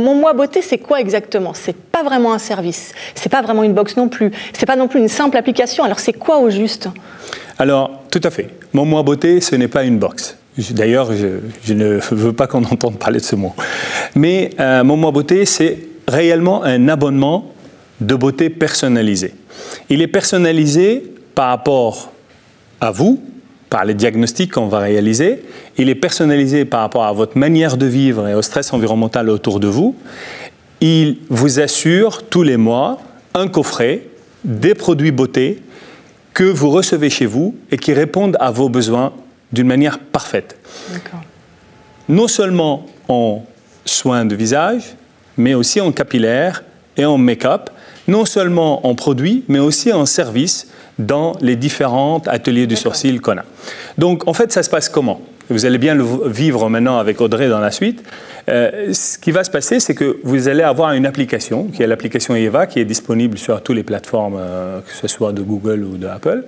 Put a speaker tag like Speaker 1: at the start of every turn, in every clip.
Speaker 1: Mon Mois Beauté, c'est quoi exactement? C'est pas vraiment un service, c'est pas vraiment une box non plus, c'est pas non plus une simple application. Alors c'est quoi au juste?
Speaker 2: Alors, tout à fait. Mon Mois Beauté, ce n'est pas une box. D'ailleurs, je ne veux pas qu'on entende parler de ce mot. Mais Mon Mois Beauté, c'est réellement un abonnement de beauté personnalisé. Il est personnalisé par rapport à vous, par les diagnostics qu'on va réaliser. Il est personnalisé par rapport à votre manière de vivre et au stress environnemental autour de vous. Il vous assure tous les mois un coffret, des produits beauté que vous recevez chez vous et qui répondent à vos besoins d'une manière parfaite. Non seulement en soins de visage, mais aussi en capillaire et en make-up, non seulement en produits, mais aussi en services dans les différents ateliers du sourcil qu'on a. Donc, en fait, ça se passe comment? Vous allez bien le vivre maintenant avec Audrey dans la suite. Ce qui va se passer, c'est que vous allez avoir une application, qui est l'application Eva, qui est disponible sur toutes les plateformes, que ce soit de Google ou de Apple,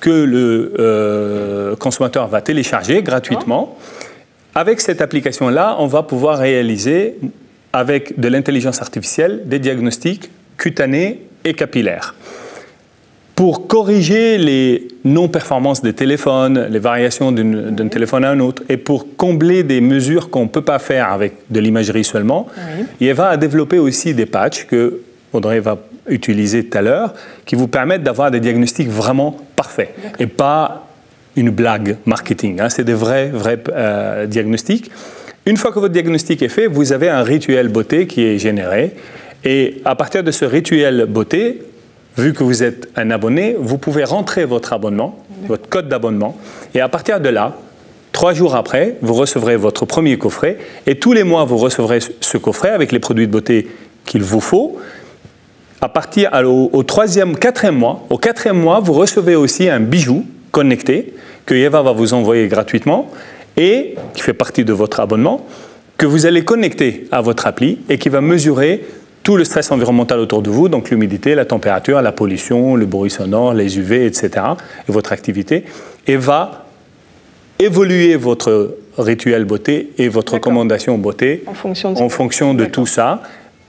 Speaker 2: que le consommateur va télécharger gratuitement. Avec cette application-là, on va pouvoir réaliser, avec de l'intelligence artificielle, des diagnostics cutanés et capillaires. Pour corriger les non-performances des téléphones, les variations d'un téléphone à un autre, et pour combler des mesures qu'on ne peut pas faire avec de l'imagerie seulement, Eva a développé aussi des patchs que Audrey va utiliser tout à l'heure, qui vous permettent d'avoir des diagnostics vraiment parfaits, et pas une blague marketing. Hein. C'est des vrais diagnostics. Une fois que votre diagnostic est fait, vous avez un rituel beauté qui est généré, et à partir de ce rituel beauté, vu que vous êtes un abonné, vous pouvez rentrer votre abonnement, votre code d'abonnement, et à partir de là, 3 jours après, vous recevrez votre premier coffret, et tous les mois, vous recevrez ce coffret avec les produits de beauté qu'il vous faut. À partir au 4e mois, vous recevez aussi un bijou connecté que Eva va vous envoyer gratuitement et qui fait partie de votre abonnement, que vous allez connecter à votre appli et qui va mesurer tout le stress environnemental autour de vous, donc l'humidité, la température, la pollution, le bruit sonore, les UV, etc., et votre activité, et va évoluer votre rituel beauté et votre recommandation beauté en fonction de tout ça.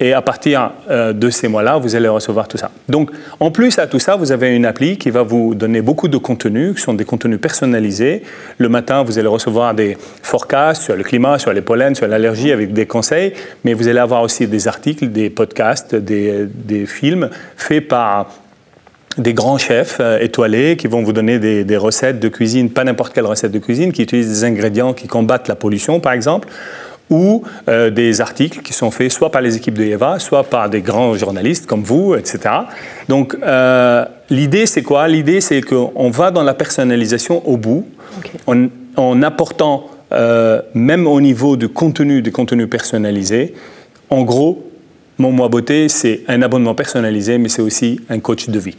Speaker 2: Et à partir de ces mois-là, vous allez recevoir tout ça. Donc, en plus à tout ça, vous avez une appli qui va vous donner beaucoup de contenus, qui sont des contenus personnalisés. Le matin, vous allez recevoir des forecasts sur le climat, sur les pollens, sur l'allergie, avec des conseils. Mais vous allez avoir aussi des articles, des podcasts, des films faits par des grands chefs étoilés qui vont vous donner des recettes de cuisine, pas n'importe quelle recette de cuisine, qui utilisent des ingrédients qui combattent la pollution, par exemple, ou des articles qui sont faits soit par les équipes de Eva, soit par des grands journalistes comme vous, etc. Donc, l'idée, c'est quoi? L'idée, c'est qu'on va dans la personnalisation au bout, en apportant, même au niveau du contenu, des contenus personnalisés. En gros, Mon Mois Beauté, c'est un abonnement personnalisé, mais c'est aussi un coach de vie.